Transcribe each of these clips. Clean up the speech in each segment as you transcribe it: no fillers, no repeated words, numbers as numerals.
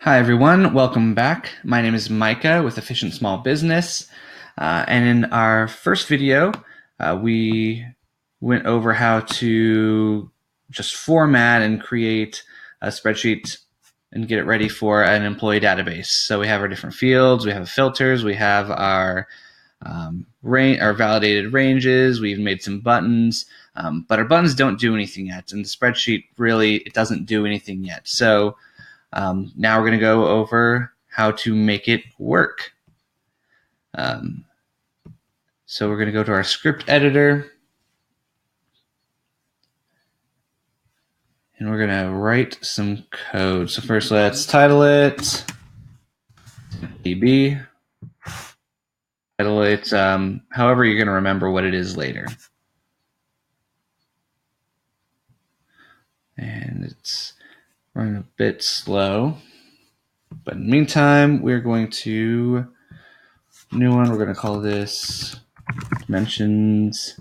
Hi, everyone. Welcome back. My name is Micah with Efficient Small Business. And in our first video, we went over how to just format and create a spreadsheet and get it ready for an employee database. So we have our different fields, we have filters, we have our our validated ranges, we've made some buttons, but our buttons don't do anything yet. And the spreadsheet really, it doesn't do anything yet. So now we're going to go over how to make it work. So we're going to go to our script editor, and we're going to write some code. So first let's title it DB. Title it however you're going to remember what it is later. And it's running a bit slow. But in the meantime, we're going to new one. We're going to call this dimensions.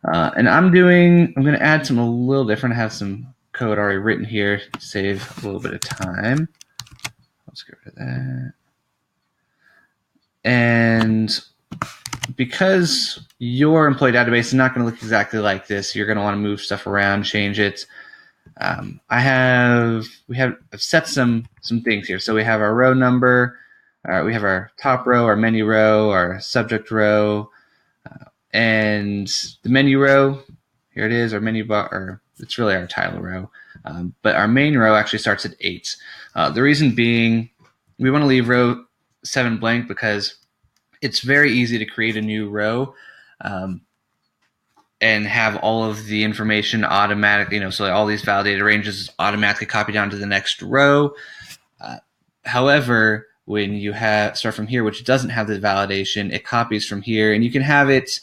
And I'm going to add some a little different. I have some code already written here to save a little bit of time. Let's get rid of that. And because your employee database is not going to look exactly like this, you're going to want to move stuff around, change it. I've set some things here. So we have our row number, we have our top row, our menu row, our subject row, and the menu row. Here it is, our menu bar, or it's really our title row. But our main row actually starts at 8. The reason being, we want to leave row 7 blank because it's very easy to create a new row and have all of the information automatically, so all these validated ranges automatically copy down to the next row. However, when you start from here, which doesn't have the validation, it copies from here, and you can have it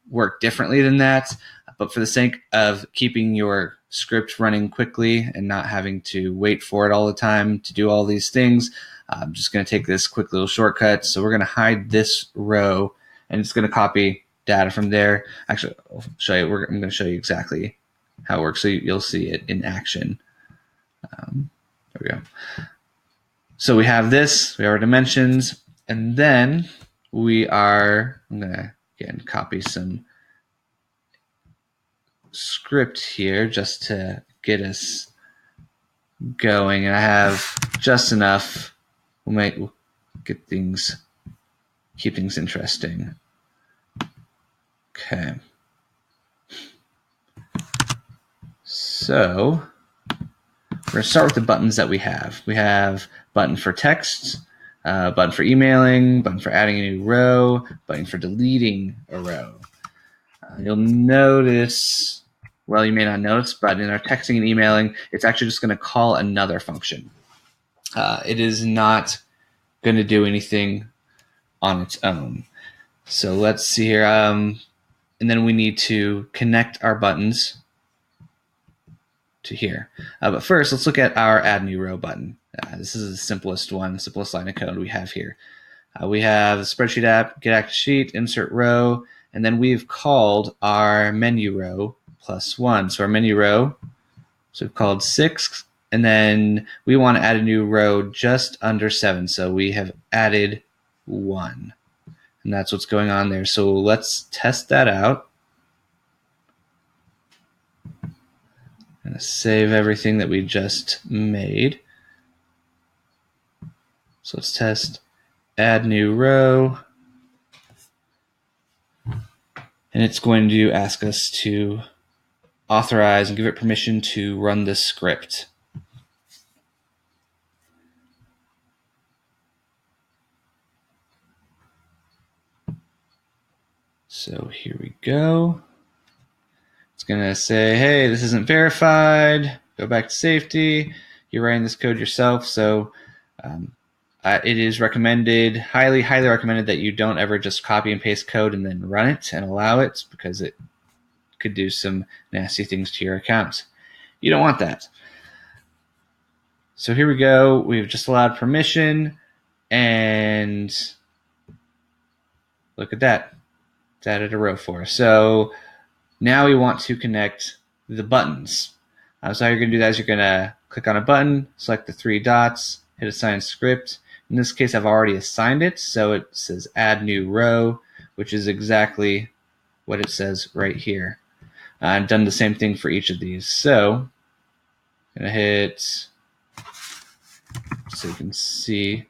work differently than that. But for the sake of keeping your script running quickly and not having to wait for it all the time to do all these things, I'm just going to take this quick little shortcut. So we're going to hide this row, and it's going to copy data from there. Actually, I'll show you. I'm going to show you exactly how it works, so you'll see it in action. There we go. So we have this. We have our dimensions, and then I'm going to again copy some script here just to get us going, and I have just enough. We'll keep things interesting. Okay. So we're going to start with the buttons that we have. We have button for text, button for emailing, button for adding a new row, button for deleting a row. You'll notice, well, you may not notice, but in our texting and emailing, it's actually just going to call another function. It is not going to do anything on its own. So let's see here. And then we need to connect our buttons to here. But first, let's look at our add new row button. This is the simplest one, the simplest line of code we have here. We have the spreadsheet app, get active sheet, insert row, and then we've called our menu row +1. So our menu row, so we've called 6, and then we want to add a new row just under 7. So we have added 1. And that's what's going on there. So let's test that out. I'm going to save everything that we just made. So let's test add new row. And it's going to ask us to authorize and give it permission to run this script. So here we go. It's going to say, hey, this isn't verified. Go back to safety. You're writing this code yourself. So it is recommended, highly recommended, that you don't ever just copy and paste code and then run it and allow it, because it could do some nasty things to your account. You don't want that. So here we go. We've just allowed permission, and look at that. It's added a row for us. So now we want to connect the buttons. So how you're going to do that is you're going to click on a button, select the 3 dots, hit assign script. In this case, I've already assigned it, so it says add new row, which is exactly what it says right here. I've done the same thing for each of these. So I'm going to hit, so you can see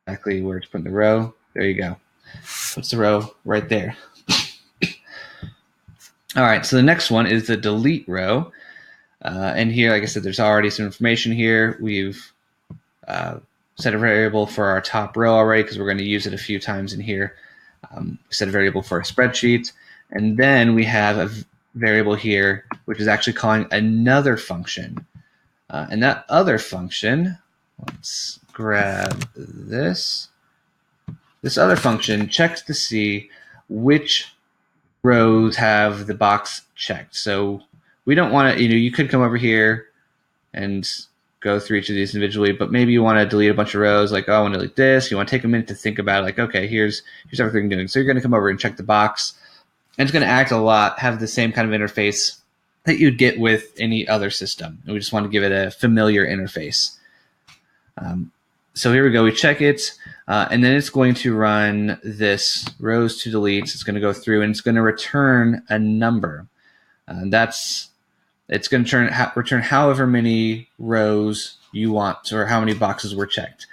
exactly where to put the row. There you go. Puts the row right there. All right, so the next one is the delete row. And here, like I said, there's already some information here. We've set a variable for our top row already because we're going to use it a few times in here. Set a variable for a spreadsheet. And then we have a variable here, which is actually calling another function. And that other function, let's grab this. This other function checks to see which rows have the box checked. So we don't want to, you could come over here and go through each of these individually, but maybe you want to delete a bunch of rows, like, oh, I want to delete this. You want to take a minute to think about it, like, okay, here's everything I'm doing. So you're going to come over and check the box, and it's going to act a lot, have the same kind of interface that you'd get with any other system. And we just want to give it a familiar interface. So here we go. We check it, and then it's going to run this rows to delete. It's going to go through, and it's going to return a number. It's going to return however many rows you want or how many boxes were checked.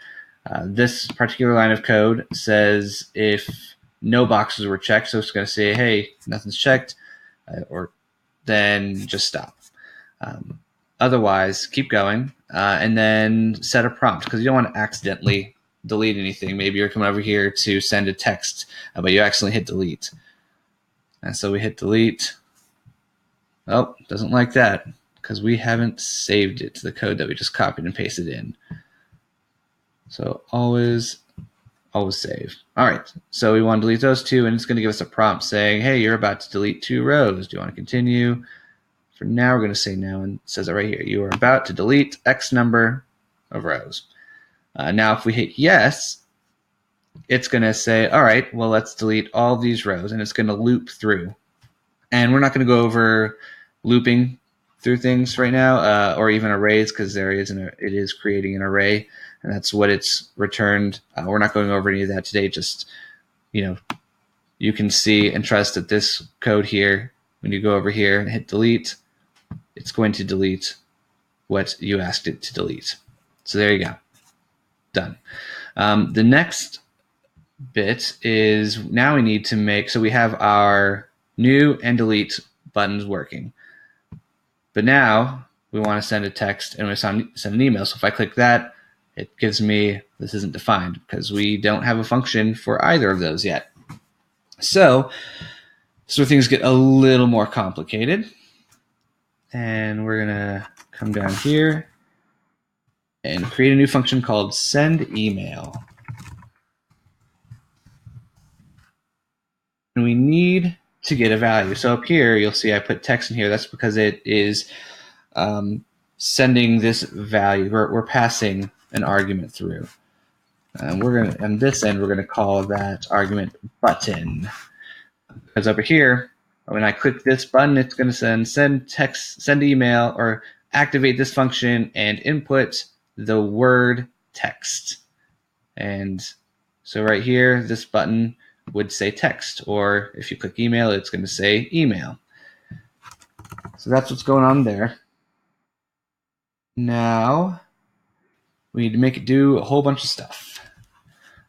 This particular line of code says if no boxes were checked, so it's going to say, hey, nothing's checked, or then just stop. Otherwise, keep going, and then set a prompt, because you don't want to accidentally delete anything. Maybe you're coming over here to send a text, but you accidentally hit delete. And so we hit delete. Oh, doesn't like that because we haven't saved it to the code that we just copied and pasted in. So always save. All right, so we want to delete those two, and it's going to give us a prompt saying, hey, you're about to delete 2 rows. Do you want to continue? For now, we're going to say no, and it says it right here. You are about to delete X number of rows. Now, if we hit yes, it's going to say, all right, well, let's delete all these rows, and it's going to loop through. And we're not going to go over looping through things right now, or even arrays, because it is creating an array, and that's what it's returned. We're not going over any of that today. Just, you can see and trust that this code here, when you go over here and hit delete, it's going to delete what you asked it to delete. So there you go. Done. The next bit is now we need to make, so we have our new and delete buttons working. But now we want to send a text and we send an email. So if I click that, it gives me this isn't defined because we don't have a function for either of those yet. So things get a little more complicated. And we're going to come down here and create a new function called send email. And we need to get a value. So up here, you'll see I put text in here. That's because it is sending this value. We're passing an argument through. And we're going to, on this end, we're going to call that argument button. Because over here, when I click this button, it's going to send text, send email, or activate this function and input the word text. And so right here, this button would say text, or if you click email, it's going to say email. So that's what's going on there. Now we need to make it do a whole bunch of stuff.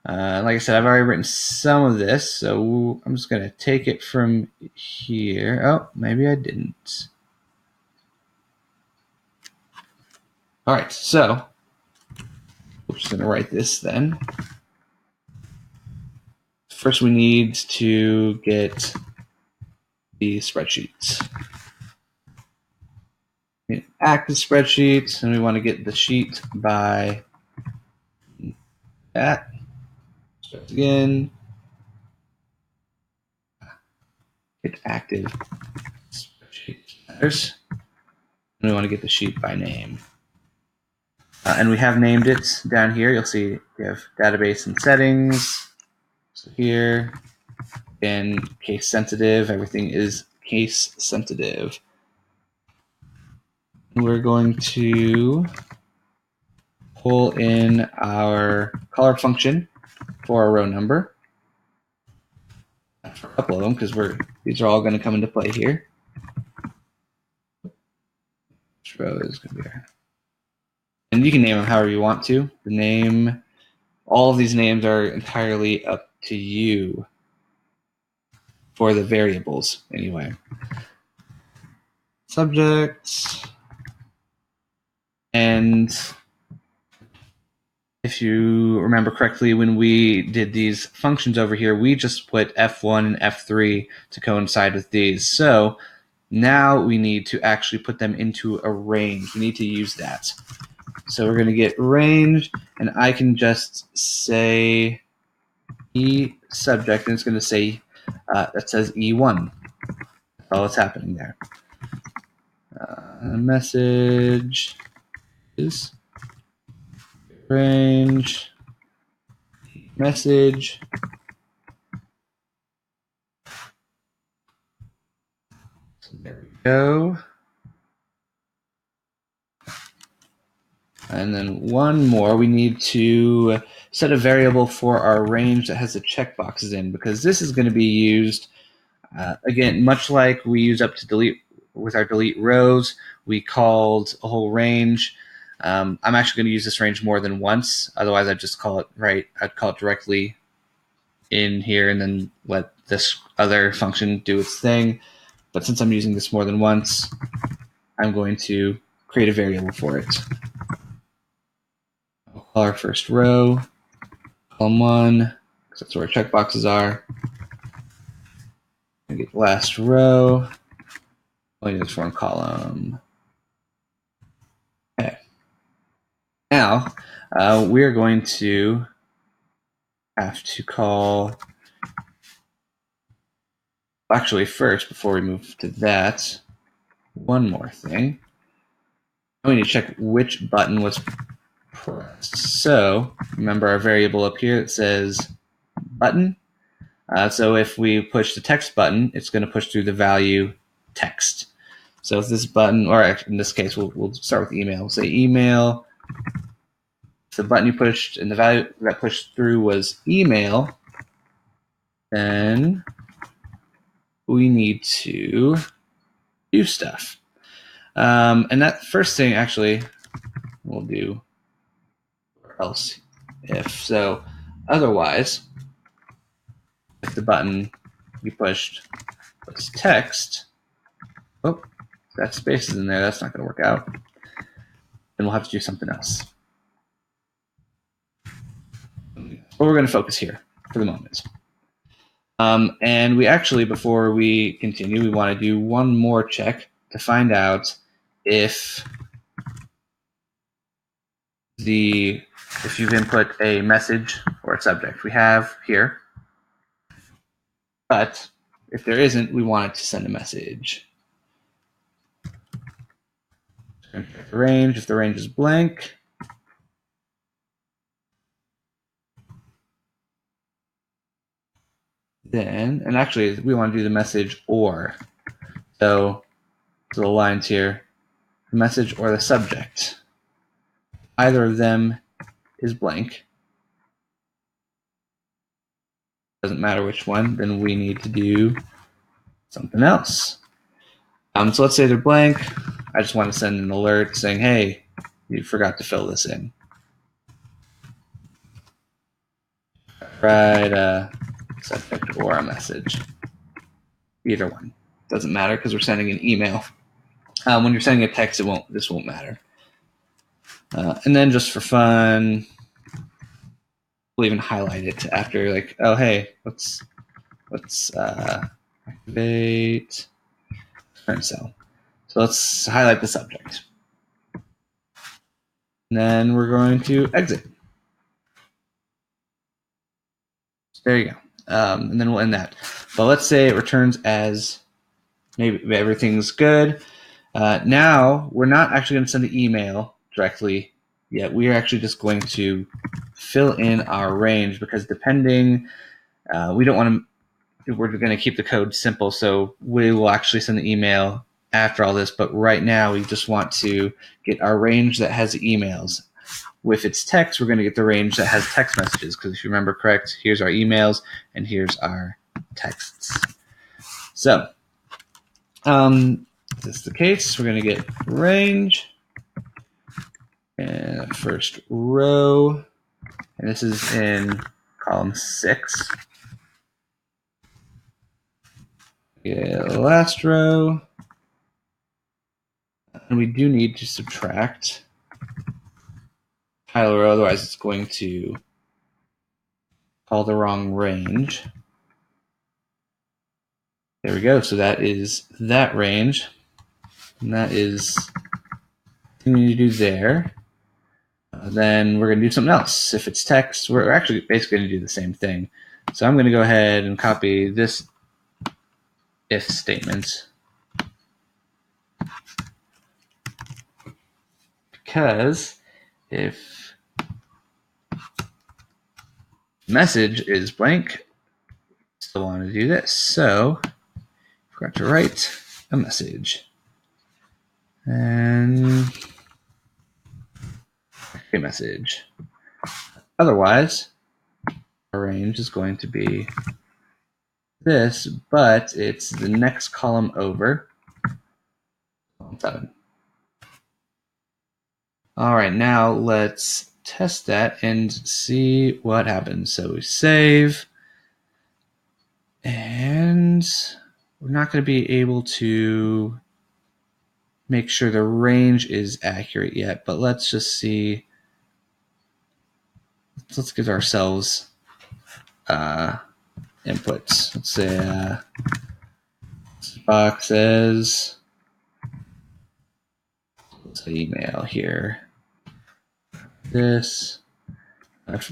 Like I said, I've already written some of this, so I'm just going to take it from here. Oh, maybe I didn't. All right, so we're just going to write this then. First, we need to get the spreadsheets. Active spreadsheet, and we want to get the sheet by that. Start again. Get active spreadsheet matters. And we want to get the sheet by name. And we have named it down here. You'll see we have database and settings. So here, again, case sensitive. Everything is case sensitive. We're going to pull in our color function for our row number. For a couple of them, because these are all going to come into play here. Which row is going to be here? And you can name them however you want to. The name, all of these names are entirely up to you for the variables, anyway. Subjects. And if you remember correctly, when we did these functions over here, we just put F1 and F3 to coincide with these. So now we need to actually put them into a range. We need to use that. So we're going to get range, and I can just say E subject, and it's going to say, that says E1. That's all that's happening there. Message is range, message, so there we go. And then one more, we need to set a variable for our range that has the checkboxes in, because this is going to be used, again, much like we use up to delete with our delete rows, we called a whole range. I'm actually going to use this range more than once. Otherwise, I'd just call it I'd call it directly in here and then let this other function do its thing. But since I'm using this more than once, I'm going to create a variable for it. I'll call our first row, column 1, because that's where our checkboxes are. I get the last row. I'll use this one column. Okay. Now, we're going to have to call, actually first, before we move to that, one more thing. We need to check which button was pressed. So remember our variable up here that says button. So if we push the text button, it's going to push through the value text. So if this button, or in this case, we'll start with email. We'll say email. If the button you pushed and the value that pushed through was email, then we need to do stuff. And that first thing, actually, we'll do else if. So otherwise, if the button you pushed was text, oh, that space is in there, that's not going to work out. Then we'll have to do something else. But we're going to focus here for the moment. And we actually, before we continue, we want to do one more check to find out if you've input a message or a subject. We have here, but if there isn't, we want it to send a message. Range, if the range is blank, then, and actually we want to do the message or. So the lines here, the message or the subject. Either of them is blank. Doesn't matter which one, then we need to do something else. So let's say they're blank. I just want to send an alert saying, hey, you forgot to fill this in. Write a subject or a message. Either one. Doesn't matter because we're sending an email. When you're sending a text, this won't matter. And then just for fun, we'll even highlight it after, like, oh hey, let's activate current cell. So let's highlight the subject. And then we're going to exit. There you go. And then we'll end that. But let's say it returns as maybe everything's good. Now we're not actually going to send the email directly yet. We are actually just going to fill in our range because depending, we don't want to, we're going to keep the code simple. So we will actually send the email after all this. But right now we just want to get our range that has emails. With its text, we're going to get the range that has text messages, because if you remember correct, here's our emails and here's our texts. So, if this is the case, we're going to get range and first row, and this is in column 6. Yeah, last row, and we do need to subtract title row, otherwise it's going to call the wrong range. There we go. So that is that range, and that is what we need to do there. Then we're going to do something else. If it's text, we're actually basically going to do the same thing. So I'm going to go ahead and copy this if statement, because if message is blank, still want to do this. So forgot to write a message. And a message. Otherwise, our range is going to be this, but it's the next column over. 7. All right, now let's test that and see what happens. So we save, and we're not going to be able to make sure the range is accurate yet, but let's just see. Let's give ourselves inputs. Let's say this box says, let's say email here. This.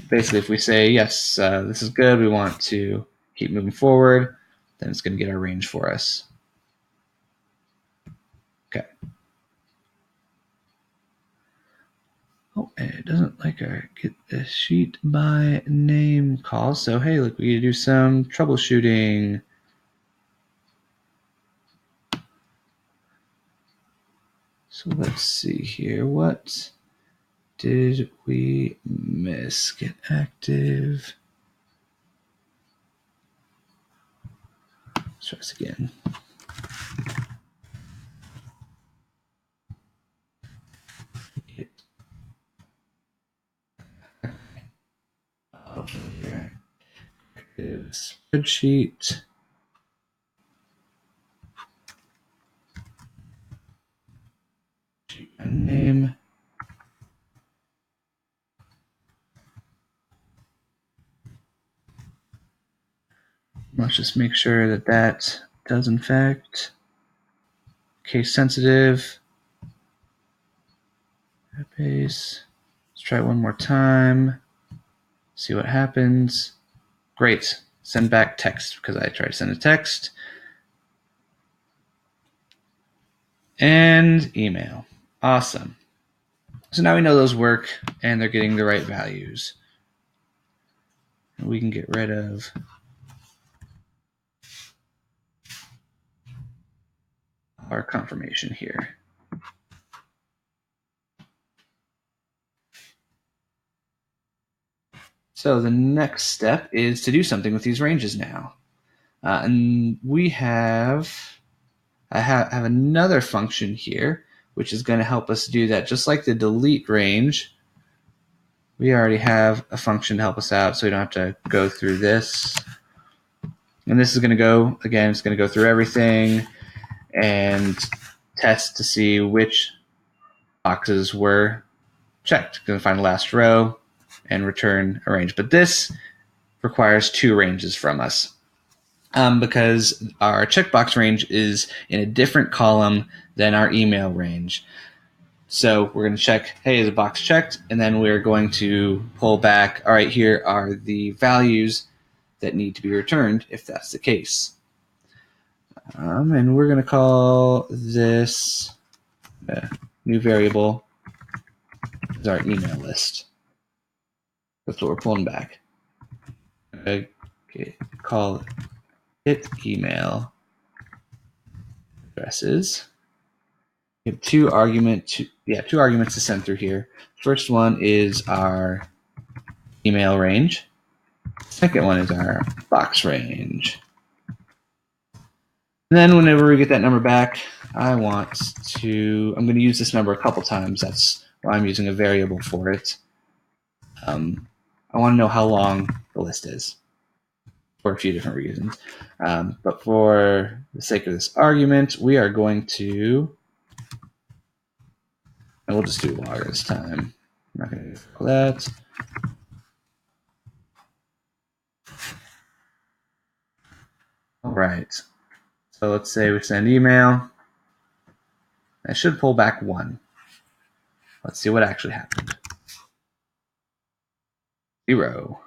Basically, if we say, yes, this is good, we want to keep moving forward, then it's going to get our range for us. Okay. Oh, and it doesn't like our get the sheet by name call. So, hey, look, we need to do some troubleshooting. So let's see here. What did we miss? Get active. Let's try this again. Spreadsheet. Name. Let's just make sure that that does in fact case sensitive. Base. Let's try it one more time. See what happens. Great. Send back text, because I tried to send a text. And email. Awesome. So now we know those work and they're getting the right values. And we can get rid of our confirmation here. So the next step is to do something with these ranges now. And we I have another function here, which is going to help us do that. Just like the delete range, we already have a function to help us out, so we don't have to go through this. And this is going to go, again, it's going to go through everything and test to see which boxes were checked. It's going to find the last row and return a range. But this requires 2 ranges from us, because our checkbox range is in a different column than our email range. So we're going to check, hey, is a box checked? And then we're going to pull back, all right, here are the values that need to be returned if that's the case. And we're going to call this new variable is our email list. That's what we're pulling back. Okay, call it email addresses. We have two arguments to send through here. First one is our email range. Second one is our box range. And then whenever we get that number back, I'm going to use this number a couple times. That's why I'm using a variable for it. I want to know how long the list is for a few different reasons. But for the sake of this argument, we are going to, and we'll just do log this time. I'm not going to do that. All right. So let's say we send email. I should pull back 1. Let's see what actually happened. 0.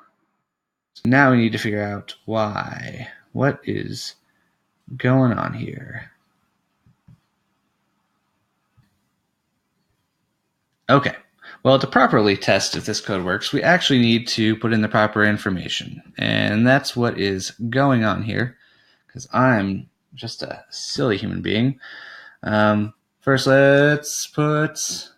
So now we need to figure out why. What is going on here? Okay. Well, to properly test if this code works, we actually need to put in the proper information. And that's what is going on here, because I'm just a silly human being. First, let's put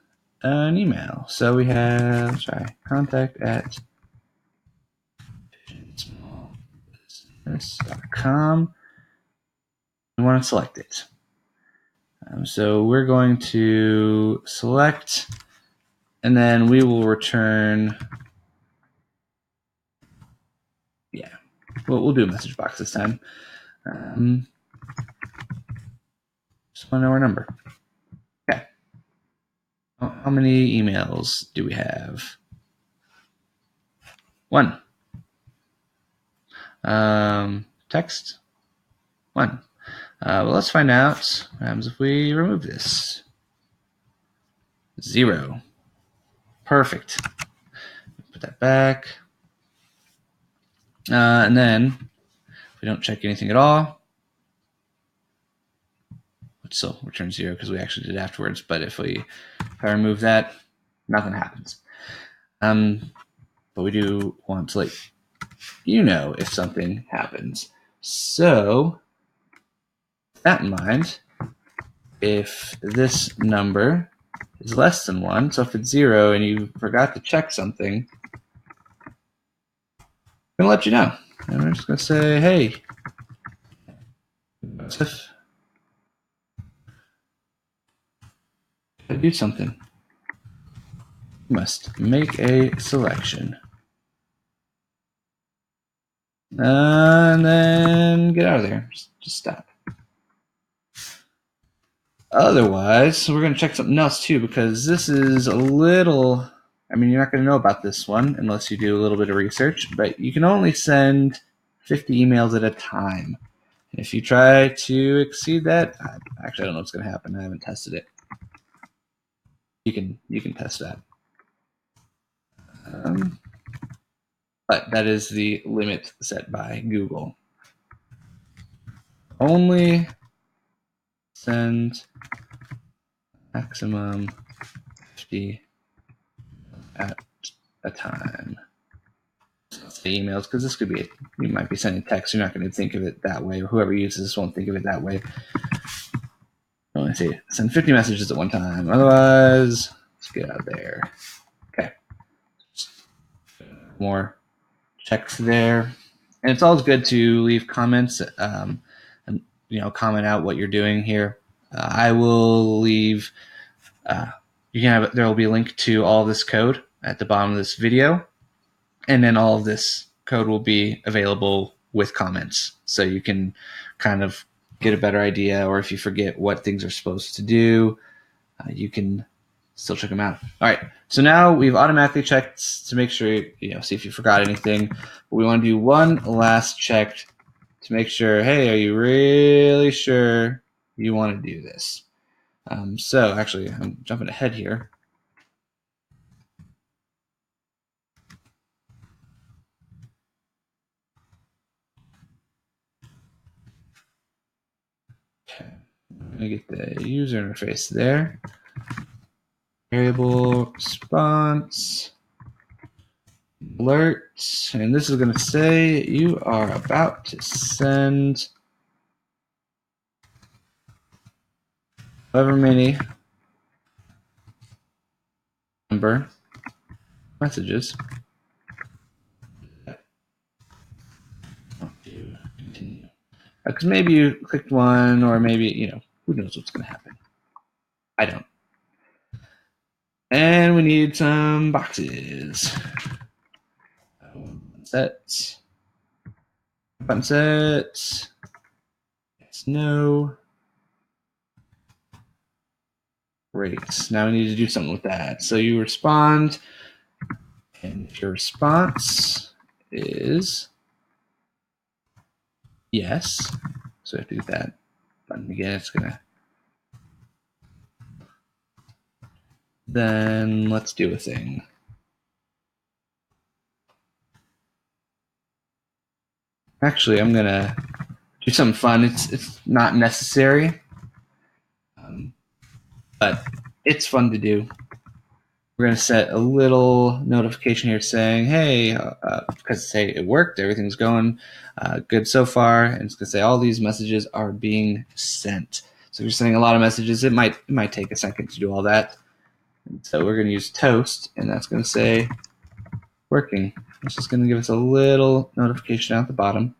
an email. So we have, contact@smallbusiness.com. We want to select it. So we're going to select, and then we will return, we'll do a message box this time. Just want to know our number. Okay. How many emails do we have? 1. Text? 1. Well, let's find out what happens if we remove this. 0. Perfect. Put that back. And then, if we don't check anything at all, which still returns 0 because we actually did afterwards, but if I remove that, nothing happens. But we do want to let you know if something happens. So, with that in mind, if this number is less than 1, so if it's 0 and you forgot to check something, I'm going to let you know. And we're just going to say, hey, if I do something, you must make a selection. And then get out of there. Just stop. Otherwise, we're going to check something else too, because this is a little, you're not going to know about this one unless you do a little bit of research, but you can only send 50 emails at a time. And if you try to exceed that, actually, I don't know what's going to happen. I haven't tested it. You can test that. But that is the limit set by Google. Only send maximum 50 at a time. The emails, because this could be, you might be sending text, you're not going to think of it that way, or whoever uses this won't think of it that way. Only say send 50 messages at one time. Otherwise, let's get out of there. Okay. More checks there. And it's always good to leave comments and comment out what you're doing here. I will leave there will be a link to all this code at the bottom of this video, and then all of this code will be available with comments, so you can kind of get a better idea, or if you forget what things are supposed to do, you can still check them out. All right, so now we've automatically checked to make sure, see if you forgot anything. But we want to do one last check to make sure, hey, are you really sure you want to do this? So actually, I'm jumping ahead here. Okay, I'm going to get the user interface there. Variable response alert, and this is going to say you are about to send however many Remember messages. Continue. Because maybe you clicked one, or maybe, who knows what's going to happen. I don't. And we need some boxes. Sets. Button sets. Yes, no. Great. Now we need to do something with that. So you respond, and if your response is yes, so we have to do that button again. It's gonna. Then let's do a thing. Actually, I'm gonna do something fun. It's not necessary, but it's fun to do. We're going to set a little notification here saying, hey, because say it worked, everything's going good so far, and it's going to say all these messages are being sent. So if you're sending a lot of messages, it might take a second to do all that. And so we're going to use toast, and that's going to say working. It's just going to give us a little notification at the bottom.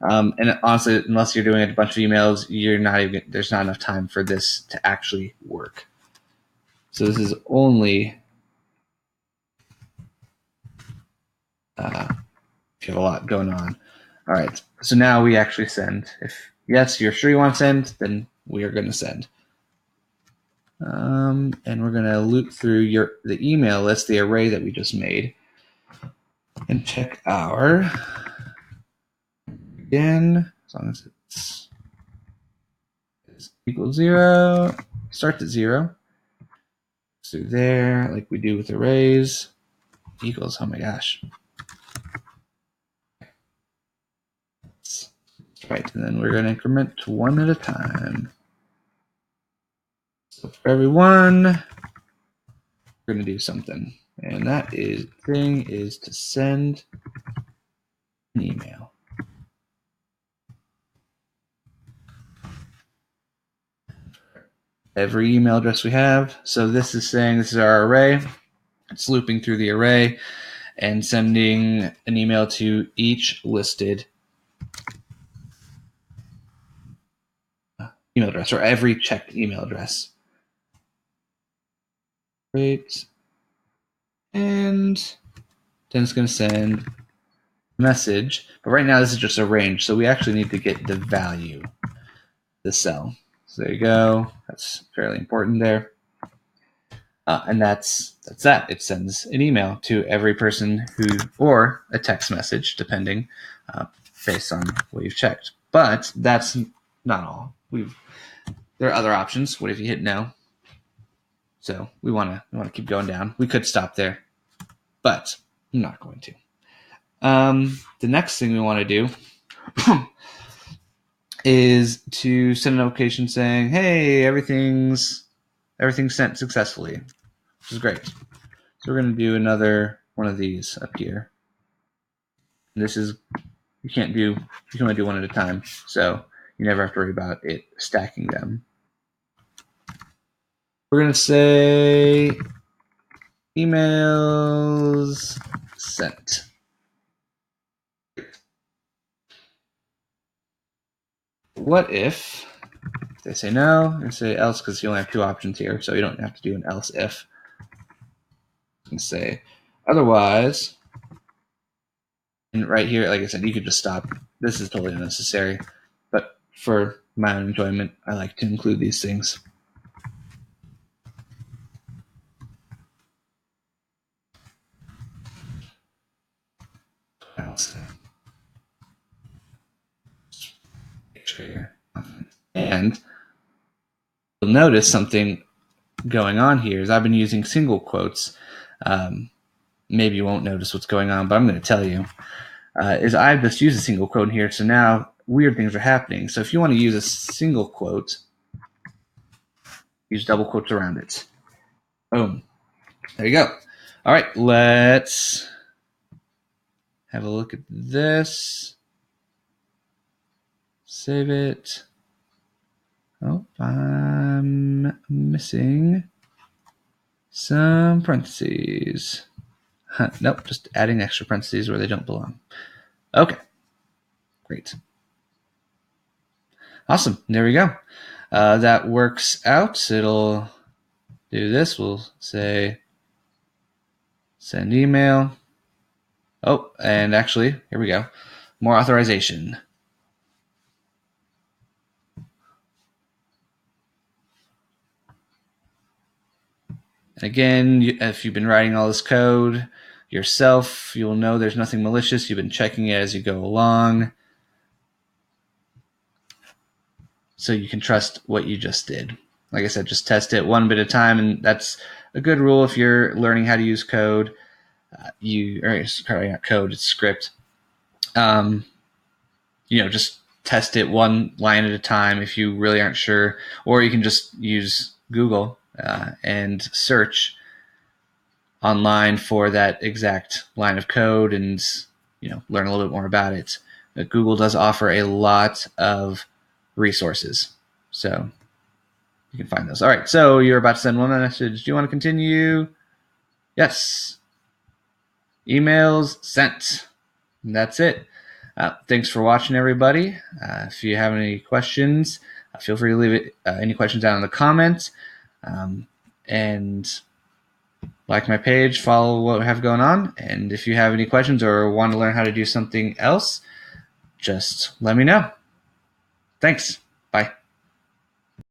And honestly, unless you're doing a bunch of emails, there's not enough time for this to actually work. So this is only if you have a lot going on. All right, so now we actually send. If yes, you're sure you want to send, then we are going to send. And we're going to loop through the email list, the array that we just made, and check our, again, as long as it's equals 0, starts at 0. Through there, like we do with arrays, equals, oh my gosh. Right, and then we're going to increment one at a time. So for every one, we're going to do something. And that thing is to send an email. Every email address we have. So this is saying this is our array. It's looping through the array and sending an email to each listed email address, or every checked email address. Great. And then it's going to send a message. But right now this is just a range, so we actually need to get the value, the cell. So there you go. That's fairly important there. And that's that. It sends an email to every person or a text message, depending, based on what you've checked. But that's not all. There are other options. What if you hit no? So we want to keep going down. We could stop there, but I'm not going to. The next thing we want to do is to send a notification saying, "Hey, everything's sent successfully," which is great. So we're going to do another one of these up here. And this is you can only do one at a time, so you never have to worry about it stacking them. We're going to say emails sent. What if they say no and say else, because you only have two options here, so you don't have to do an else if. And say otherwise, and right here, like I said, you could just stop. This is totally unnecessary, but for my own enjoyment, I like to include these things. And you'll notice something going on here is I've been using single quotes. Maybe you won't notice what's going on, but I'm going to tell you. Is I've just used a single quote here, so now weird things are happening. So if you want to use a single quote, use double quotes around it. Boom. There you go. All right, let's have a look at this. Save it. Oh, I'm missing some parentheses. Nope, just adding extra parentheses where they don't belong. Okay, great. Awesome, there we go. That works out. It'll do this. We'll say send email. Oh, and actually, here we go. More authorization. Again, if you've been writing all this code yourself, you'll know there's nothing malicious. You've been checking it as you go along. So you can trust what you just did. Like I said, just test it one bit at a time, and that's a good rule if you're learning how to use code. Not code, it's script. Just test it one line at a time if you really aren't sure, or you can just use Google and search online for that exact line of code and learn a little bit more about it. Google does offer a lot of resources, so you can find those. All right, so you're about to send one message. Do you want to continue? Yes. Emails sent. And that's it. Thanks for watching, everybody. If you have any questions, feel free to leave any questions down in the comments. And like my page, follow what we have going on. And if you have any questions or want to learn how to do something else, just let me know. Thanks.